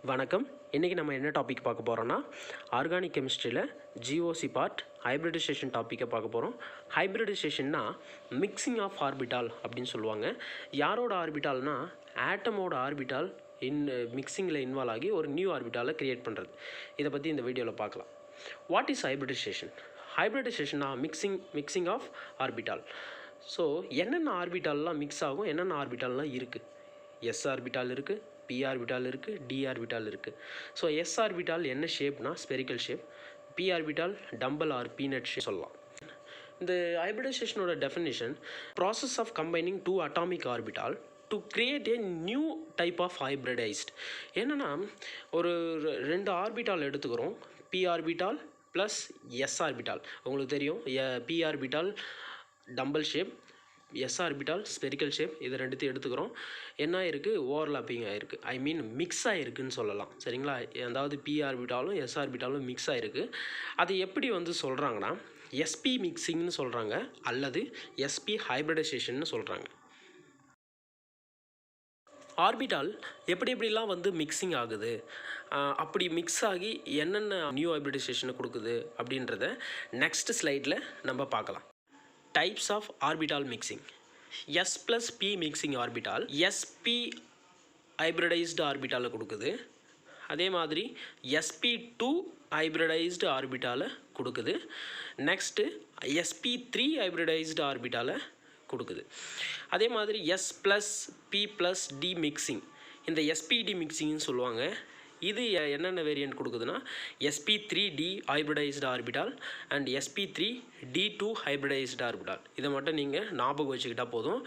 வணக்கம். இன்றைக்கி நம்ம என்ன டாபிக் பார்க்க போகிறோன்னா, ஆர்கானிக் கெமிஸ்ட்ரியில் ஜிஓசி பார்ட் ஹைப்ரிடைசேஷன் டாப்பிக்கை பார்க்க போகிறோம். ஹைப்ரிடைசேஷன்னா மிக்சிங் ஆஃப் ஆர்பிட்டால் அப்படின்னு சொல்லுவாங்க. யாரோட ஆர்பிட்டால்னா, ஆட்டமோட ஆர்பிட்டால் மிக்சிங்கில் இன்வால்வ் ஆகி ஒரு நியூ ஆர்பிட்டாலை க்ரியேட் பண்ணுறது. இதை பற்றி இந்த வீடியோவில் பார்க்கலாம். What is hybridization? ஹைப்ரிடைசேஷன்னா மிக்சிங் ஆஃப் ஆர்பிட்டால். ஸோ என்னென்ன ஆர்பிட்டால்லாம் மிக்ஸ் ஆகும், என்னென்ன ஆர்பிட்டால்லாம் இருக்குது? எஸ் ஆர்பிட்டால் இருக்குது, பி ஆர்பிட்டால் இருக்குது, டி ஆர்பிட்டால் இருக்குது. ஸோ எஸ் ஆர்பிட்டால் என்ன ஷேப்னா spherical shape, P orbital dumbbell or peanut shape சொல்லலாம். இந்த ஹைப்ரிடைசேஷனோட definition, process of combining two atomic orbital to create a new type of hybridized. என்னென்னா, ஒரு ரெண்டு ஆர்பிட்டால் எடுத்துக்கிறோம், P orbital plus S orbital. உங்களுக்கு தெரியும், B orbital dumbbell shape, s orbital spherical shape. இது ரெண்டுத்தையும் எடுத்துக்கிறோம். என்ன இருக்குது? ஓவர்லாப்பிங் ஆகிருக்கு, ஐ மீன் மிக்ஸ் ஆகிருக்குன்னு சொல்லலாம். சரிங்களா? அதாவது பி ஆர்பிட்டாலும் எஸ் ஆர்பிட்டாலும் மிக்ஸ் ஆகிருக்கு. அது எப்படி சொல்கிறாங்கன்னா, எஸ்பி மிக்சிங்னு சொல்கிறாங்க அல்லது எஸ்பி ஹைப்ரிடைசேஷன்னு சொல்கிறாங்க. ஆர்பிட்டால் எப்படிலாம் மிக்சிங் ஆகுது, அப்படி மிக்ஸ் ஆகி என்னென்ன நியூ ஹைப்ரிடைசேஷனை கொடுக்குது அப்படின்றத நெக்ஸ்ட் ஸ்லைடில் நம்ம பார்க்கலாம். Types of orbital mixing. S plus P mixing orbital SP hybridized ஆர்பிட்டாலை கொடுக்குது. அதே மாதிரி SP2 ஹைப்ரிடைஸ்டு ஆர்பிட்டாலை கொடுக்குது. நெக்ஸ்ட்டு SP3 ஹைப்ரிடைஸ்டு ஆர்பிட்டாலை கொடுக்குது. அதே மாதிரி S plus P plus D mixing, இந்த SPD மிக்சிங்னு சொல்லுவாங்க. இது என்னென்ன வேரியண்ட் கொடுக்குதுன்னா, SP3D hybridized orbital and SP3D2 hybridized orbital. இதை மட்டும் நீங்கள் ஞாபகம் வச்சுக்கிட்டால் போதும்.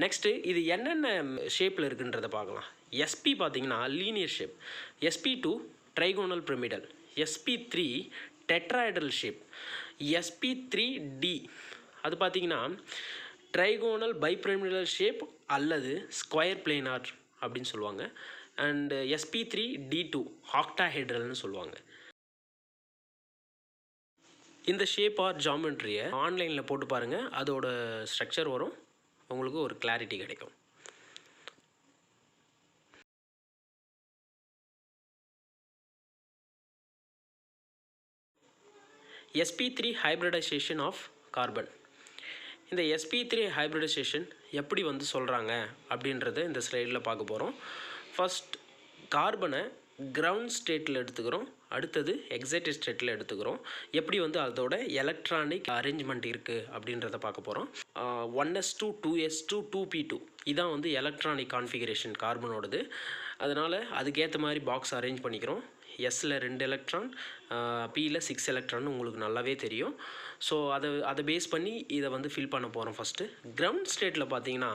நெக்ஸ்ட்டு இது என்னென்ன ஷேப்பில் இருக்குன்றதை பார்க்கலாம். SP பார்த்தீங்கன்னா linear shape, SP2 trigonal pyramidal, SP3 toroidal shape, SP3D அது பார்த்தீங்கன்னா ட்ரைகோனல் பைபிரமிடல் ஷேப் அல்லது ஸ்கொயர் பிளேனார் அப்படின்னு சொல்லுவாங்க. அண்ட் SP3D2 ஆக்டாஹெட்ரல்னு சொல்லுவாங்க. இந்த ஷேப் ஆர் ஜாமெட்ரியை ஆன்லைனில் போட்டு பாருங்கள், அதோட ஸ்ட்ரக்சர் வரும், உங்களுக்கு ஒரு கிளாரிட்டி கிடைக்கும். SP3 hybridisation of carbon. இந்த SP3 ஹைப்ரிடைசேஷன் எப்படி சொல்கிறாங்க அப்படின்றத இந்த ஸ்லைடில் பார்க்க போகிறோம். ஃபர்ஸ்ட் கார்பனை கிரவுண்ட் ஸ்டேட்டில் எடுத்துக்கிறோம், அடுத்தது எக்ஸைட்டட் ஸ்டேட்டில் எடுத்துக்கிறோம். எப்படி அதோட எலக்ட்ரானிக் அரேஞ்ச்மெண்ட் இருக்குது அப்படின்றத பார்க்க போகிறோம். 1s2 2s2 2p2 இதான் எலக்ட்ரானிக் கான்ஃபிகரேஷன் கார்பனோடது. அதனால் அதுக்கேற்ற மாதிரி பாக்ஸ் அரேஞ்ச் பண்ணிக்கிறோம். எஸ்ஸில் 2 எலக்ட்ரான், பியில் 6 எலக்ட்ரான் உங்களுக்கு நல்லாவே தெரியும். ஸோ அதை பேஸ் பண்ணி இதை ஃபில் பண்ண போகிறோம். ஃபஸ்ட்டு கிரவுண்ட் ஸ்டேட்டில் பார்த்தீங்கன்னா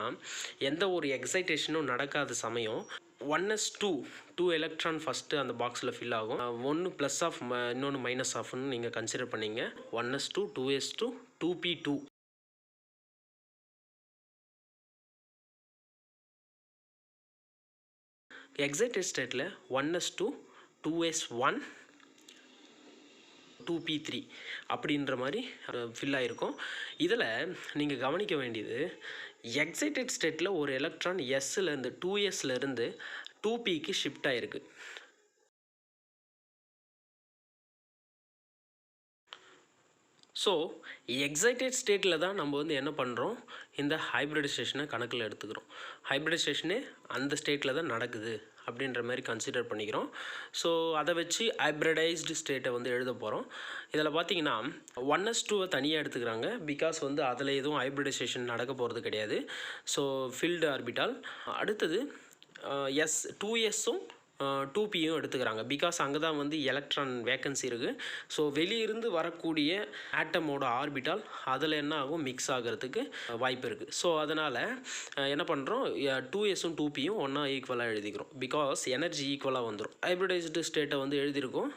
எந்த ஒரு எக்ஸைட்டேஷனும் நடக்காத சமயம் 1s2 2 எலக்ட்ரான் ஃபஸ்ட்டு அந்த பாக்ஸில் ஃபில் ஆகும். ஒன்று ப்ளஸ் ஆஃப், இன்னொன்று மைனஸ் ஆஃப்னு நீங்கள் கன்சிடர் பண்ணிங்க. 1s2 2s2 2p2. எக்ஸைட்டட் ஸ்டேட்டில் 1s2 2s1 2p3 அப்படின்ற மாதிரி ஃபில் ஆகிருக்கும். இதில் நீங்கள் கவனிக்க வேண்டியது, எக்ஸைட்டட் ஸ்டேட்டில் ஒரு எலக்ட்ரான் எஸ்லேருந்து 2sலேருந்து 2pக்கு ஷிஃப்ட் ஆகிருக்கு. ஸோ எக்ஸைட்டட் ஸ்டேட்டில் தான் நம்ம என்ன பண்ணுறோம், இந்த ஹைப்ரிடைசேஷனை கணக்கில் எடுத்துக்கிறோம். ஹைப்ரிடைசேஷனே அந்த ஸ்டேட்டில் தான் நடக்குது அப்படின்ற மாதிரி கன்சிடர் பண்ணிக்கிறோம். ஸோ அதை வச்சு ஹைப்ரிடைஸ்டு ஸ்டேட்டை எழுத போகிறோம். இதில் பார்த்தீங்கன்னா 1s2 தனியாக எடுத்துக்கிறாங்க, பிகாஸ் அதில் எதுவும் ஹைப்ரிடைசேஷன் நடக்க போகிறது கிடையாது. So filled orbital. அடுத்தது 2sம் 2pயும் எடுத்துக்கிறாங்க, பிகாஸ் அங்கே தான் எலக்ட்ரான் வேக்கன்சி இருக்குது. ஸோ வெளியிருந்து வரக்கூடிய ஆட்டமோட ஆர்பிட்டால் அதில் என்ன ஆகும், மிக்ஸ் ஆகிறதுக்கு வாய்ப்பு இருக்குது. ஸோ அதனால் என்ன பண்ணுறோம், 2sம் 2pயும் ஒன்றா ஈக்குவலாக எழுதிக்கிறோம், பிகாஸ் எனர்ஜி ஈக்குவலாக வந்துடும். ஹைப்ரிடைஸ்டு ஸ்டேட்டை எழுதியிருக்கோம்,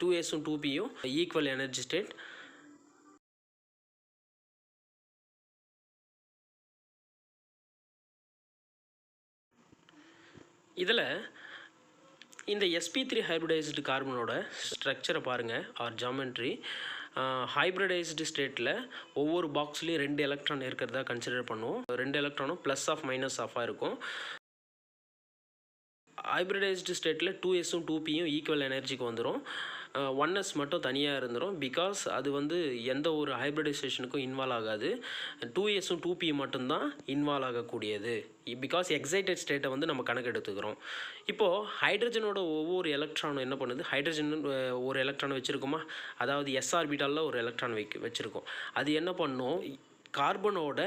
2sம் 2pயும் ஈக்குவல் எனர்ஜி ஸ்டேட். இதில் இந்த SP3 ஹைப்ரிடைஸ்டு கார்பனோட ஸ்ட்ரக்சரை பாருங்கள், ஆர் ஜாமெட்ரி. ஹைப்ரிடைஸ்டு ஸ்டேட்டில் ஒவ்வொரு பாக்ஸ்லேயும் 2 எலக்ட்ரான் இருக்கிறதா கன்சிடர் பண்ணுவோம். 2 எலக்ட்ரானும் ப்ளஸ் ஆஃப் மைனஸ் ஆஃபாக இருக்கும். ஹைப்ரிடைஸ்டு ஸ்டேட்டில் 2sம் 2pயும் ஈக்குவல் எனர்ஜிக்கு வந்துடும். 1s மட்டும் தனியாக இருந்துடும். பிகாஸ் அது வந்து எந்த ஒரு ஹைப்ரிடைசேஷனுக்கும் இன்வால்வ் ஆகாது. 2sம் 2p மட்டும்தான் இன்வால்வ் ஆகக்கூடியது. பிகாஸ் எக்ஸைட்டட் ஸ்டேட்டை வந்து நம்ம கணக்கு எடுத்துக்கிறோம். இப்போது ஹைட்ரஜனோட ஒவ்வொரு எலக்ட்ரானும் என்ன பண்ணுது, ஹைட்ரஜன் ஒரு எலக்ட்ரான் வச்சுருக்கோமா, அதாவது s ஆர்பிட்டாலில் ஒரு எலக்ட்ரான் வச்சுருக்கோம். அது என்ன பண்ணும், கார்பனோட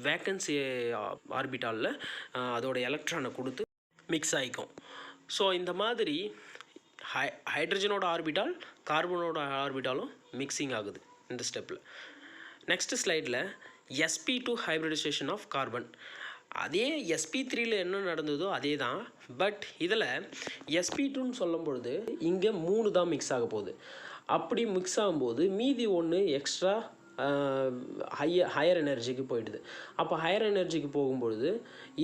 வேக்கன்சி ஆர்பிட்டாலில் அதோட எலக்ட்ரானை கொடுத்து மிக்ஸ் ஆகிக்கும். ஸோ இந்த மாதிரி ஹைட்ரஜனோட ஆர்பிட்டால் கார்பனோட ஆர்பிட்டாலும் மிக்சிங் ஆகுது இந்த ஸ்டெப்பில். நெக்ஸ்ட் ஸ்லைடில் sp2 ஹைப்ரிடைசேஷன் ஆஃப் கார்பன். அதே sp3யில் என்ன நடந்ததோ அதே தான். பட் இதில் sp2ன்னு சொல்லும் பொழுது இங்கே 3 தான் மிக்ஸ் ஆக போகுது. அப்படி மிக்ஸ் ஆகும்போது மீதி ஒன்று எக்ஸ்ட்ரா ஹையர் எனர்ஜிக்கு போயிடுது. அப்போ ஹையர் எனர்ஜிக்கு போகும்பொழுது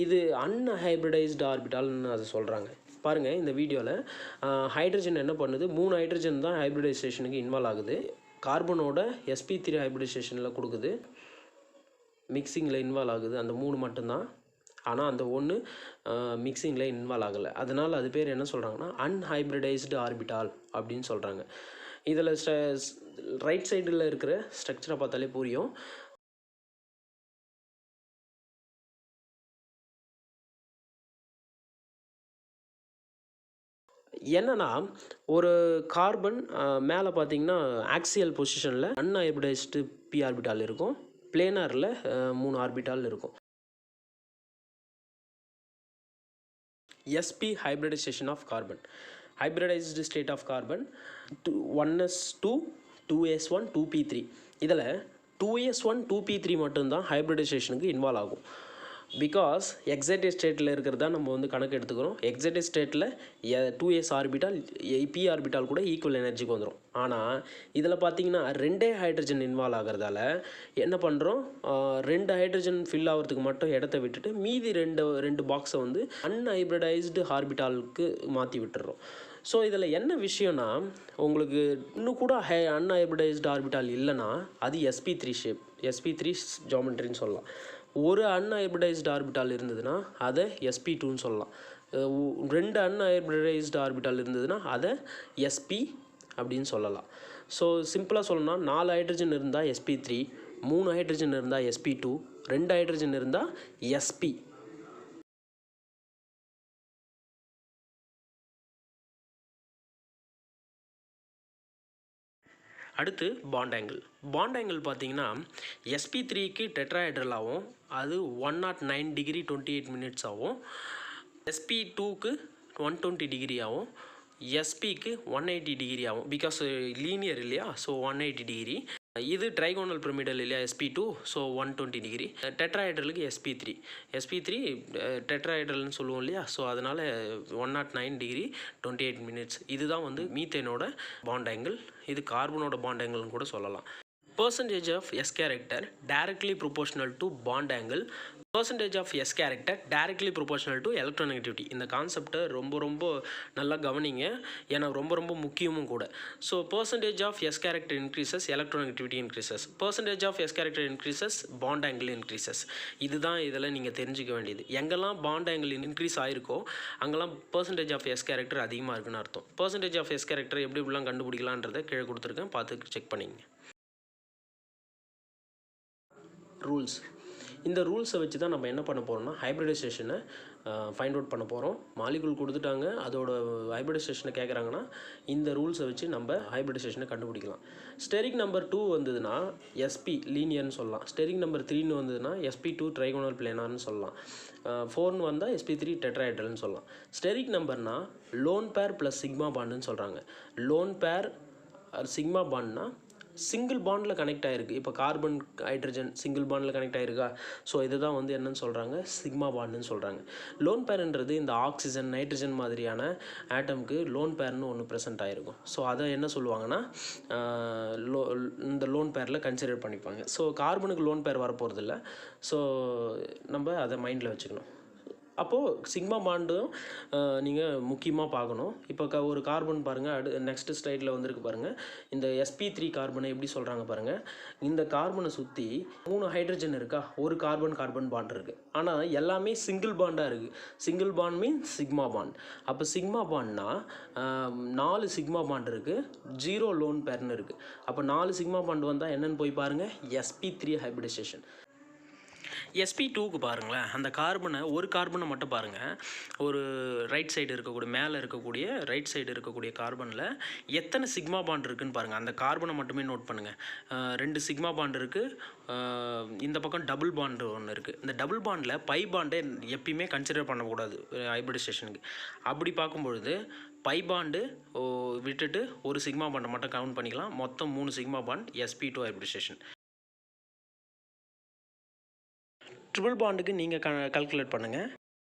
இது அன்ஹைப்ரிடைஸ்டு ஆர்பிட்டால்னு அதை சொல்கிறாங்க. பாருங்கள் இந்த வீடியோவில் ஹைட்ரஜன் என்ன பண்ணுது, 3 ஹைட்ரஜன் தான் ஹைப்ரிடைசேஷனுக்கு இன்வால்வ் ஆகுது. கார்பனோட sp3 ஹைப்ரிடைசேஷனில் கொடுக்குது, மிக்சிங்கில் இன்வால்வ் ஆகுது அந்த 3 மட்டும்தான். ஆனால் அந்த ஒன்று மிக்சிங்கில் இன்வால்வ் ஆகலை. அதனால் அது பேர் என்ன சொல்கிறாங்கன்னா அன்ஹைப்ரிடைஸ்டு ஆர்பிட்டால் அப்படின்னு சொல்கிறாங்க. இதில் ரைட் சைடில் இருக்கிற ஸ்ட்ரக்சரை பார்த்தாலே புரியும். என்னன்னா ஒரு கார்பன் மேலே பார்த்தீங்கன்னா ஆக்சியல் பொசிஷனில் அன்ஹைப்ரிடைஸ்டு p ஆர்பிட்டால் இருக்கும், பிளேனாரில் 3 ஆர்பிட்டால் இருக்கும். sp hybridization of carbon, hybridized state of carbon 1s2 2s1 2p3. இதில் 2s1 2p3 மட்டும்தான் ஹைப்ரிடைசேஷனுக்கு இன்வால்வ் ஆகும். பிகாஸ் எக்ஸைட்டட் ஸ்டேட்டில் இருக்கிறது தான் நம்ம வந்து கணக்கு எடுத்துக்கிறோம். எக்ஸைட்டட் ஸ்டேட்டில் 2s ஆர்பிட்டால் p ஆர்பிட்டால் கூட ஈக்குவல் எனர்ஜிக்கு வந்துடும். ஆனால் இதில் பார்த்தீங்கன்னா 2 ஹைட்ரஜன் இன்வால்வ் ஆகிறதால என்ன பண்ணுறோம், 2 ஹைட்ரஜன் ஃபில் ஆகிறதுக்கு மட்டும் இடத்த விட்டுட்டு மீதி ரெண்டு பாக்ஸை வந்து அன்ஹைப்ரிடைஸ்டு ஆர்பிட்டாலுக்கு மாற்றி விட்டுறோம். ஸோ இதில் என்ன விஷயம்னா, உங்களுக்கு இன்னும் கூட அன்ஹைப்ரிடைஸ்டு ஆர்பிட்டால் இல்லைன்னா அது sp3 ஷேப், sp3 ஜாமெட்ரின்னு சொல்லலாம். ஒரு அன்ஹைப்ரிடைஸ்டு ஆர்பிட்டால் இருந்ததுன்னா அதை sp2ன்னு சொல்லலாம். 2 அன்ஹைப்ரிடைஸ்டு ஆர்பிட்டால் இருந்ததுன்னா அதை sp அப்படின்னு சொல்லலாம். ஸோ சிம்பிளாக சொல்லணும்னா 4 ஹைட்ரஜன் இருந்தால் sp3, 3 ஹைட்ரஜன் இருந்தால் sp2, 2 ஹைட்ரஜன் இருந்தால் sp. அடுத்து பாண்ட் ஆங்கிள். பாண்ட் ஆங்கிள் பார்த்தீங்கன்னா sp3க்கு டெட்ராஹைட்ரலாகவும் அது 109 டிகிரி 28 மினிட்ஸ் ஆகும், sp2க்கு 120 டிகிரி ஆகும், spக்கு 180 டிகிரி ஆகும். பிகாஸ் லீனியர் இல்லையா, ஸோ 180 டிகிரி. இது ட்ரைகோனல் பிரமிடல் இல்லையா sp2, ஸோ 120 டிகிரி. டெட்ராஹைட்ரலுக்கு sp3 டெட்ராஹைட்ரல்னு சொல்லுவோம் இல்லையா, ஸோ அதனால் 109 டிகிரி 28 மினிட்ஸ். இதுதான் வந்து மீத்தேனோட பாண்ட் ஆங்கிள். இது கார்பனோட பாண்ட் ஆங்கிள்னு கூட சொல்லலாம். Percentage of S character directly proportional to bond angle, percentage of S character directly proportional to electronegativity. இந்த கான்செப்டை ரொம்ப நல்லா கவனிங்க, ஏன்னா ரொம்ப முக்கியமும் கூட. So percentage of S character increases, electronegativity increases. Percentage of S character increases, bond angle increases. இதுதான் இதில் நீங்கள் தெரிஞ்சிக்க வேண்டியது. எங்கெல்லாம் பாண்ட் ஆங்கிள் இன்க்ரீஸ் ஆகிருக்கோ அங்கெல்லாம் percentage of S character அதிகமாக இருக்குன்னு அர்த்தம். percentage of S character எப்படிலாம் கண்டுபிடிக்கலான்றதை கீழே கொடுத்துருக்கேன், பார்த்து செக் பண்ணிங்க. ரூல்ஸ். இந்த ரூல்ஸை வச்சு தான் நம்ம என்ன பண்ண போகிறோம்னா ஹைப்ரிடைசேஷனை ஃபைண்ட் அவுட் பண்ண போகிறோம். மாலிகுல் கொடுத்துட்டாங்க, அதோட ஹைப்ரிடைசேஷனை கேட்குறாங்கன்னா இந்த ரூல்ஸை வச்சு நம்ம ஹைப்ரிடைசேஷனை கண்டுபிடிக்கலாம். ஸ்டெரிக் நம்பர் 2 வந்ததுன்னா sp லீனியர்னு சொல்லலாம். ஸ்டெரிக் நம்பர் 3ன்னு வந்ததுன்னா sp2 ட்ரைகோனல் பிளேனார்னு சொல்லலாம். 4ன்னு வந்தால் sp3 டெட்ராஹைட்ரல்னு சொல்லலாம். ஸ்டெரிக் நம்பர்னால் லோன் பேர் ப்ளஸ் சிக்மா பாண்டுன்னு சொல்கிறாங்க. லோன் பேர் சிக்மா பாண்ட்னா சிங்கிள் பாண்டில் கனெக்ட் ஆகிருக்கு. இப்போ கார்பன் ஹைட்ரஜன் சிங்கிள் பாண்டில் கனெக்ட் ஆகிருக்கா, ஸோ இதுதான் வந்து என்னன்னு சொல்கிறாங்க, சிக்மா பாண்டுன்னு சொல்கிறாங்க. லோன் பேர்ன்றது இந்த ஆக்சிஜன் நைட்ரஜன் மாதிரியான ஆட்டம்க்கு லோன் பேர்னு ஒன்று ப்ரெசென்ட் ஆகிருக்கும். ஸோ அதை என்ன சொல்லுவாங்கன்னா இந்த லோன் பேரில் கன்சிடர் பண்ணிப்பாங்க. ஸோ கார்பனுக்கு லோன் பேர் வரப்போகிறது இல்லை. ஸோ நம்ம அதை மைண்டில் வச்சுக்கணும். அப்போது சிக்மா பாண்டும் நீங்கள் முக்கியமாக பார்க்கணும். இப்போ ஒரு கார்பன் பாருங்கள், நெக்ஸ்ட் ஸ்லைடில் வந்திருக்கு பாருங்கள். இந்த sp3 கார்பனை எப்படி சொல்கிறாங்க பாருங்கள். இந்த கார்பனை சுற்றி 3 ஹைட்ரஜன் இருக்கா, ஒரு கார்பன் பாண்ட் இருக்குது. ஆனால் எல்லாமே சிங்கிள் பாண்டாக இருக்குது. Single bond means sigma bond. அப்போ சிக்மா பாண்ட்னா 4 சிக்மா பாண்ட் இருக்குது, 0 லோன் பேர்னு இருக்குது. அப்போ 4 சிக்மா பாண்ட் வந்தால் என்னென்னு போய் பாருங்கள், sp3 ஹைப்ரிடைசேஷன். sp2க்கு பாருங்களேன், அந்த ஒரு கார்பனை மட்டும் பாருங்கள். ஒரு ரைட் சைடு இருக்கக்கூடிய மேலே இருக்கக்கூடிய ரைட் சைடு இருக்கக்கூடிய கார்பனில் எத்தனை சிக்மா பாண்ட் இருக்குதுன்னு பாருங்கள். அந்த கார்பனை மட்டுமே நோட் பண்ணுங்கள். 2 சிக்மா பாண்ட் இருக்குது. இந்த பக்கம் டபுள் பாண்டு ஒன்று இருக்குது. இந்த டபுள் பாண்டில் பை பாண்டை எப்பயுமே கன்சிடர் பண்ணக்கூடாது ஹைப்ரிடைசேஷனுக்கு. அப்படி பார்க்கும்பொழுது பை பாண்டு விட்டுட்டு ஒரு சிக்மா பாண்டை மட்டும் கவுண்ட் பண்ணிக்கலாம். மொத்தம் 3 sigma bond, sp2 hybridization. Triple பாண்டுக்கு நீங்கள் கால்குலேட் பண்ணுங்கள்.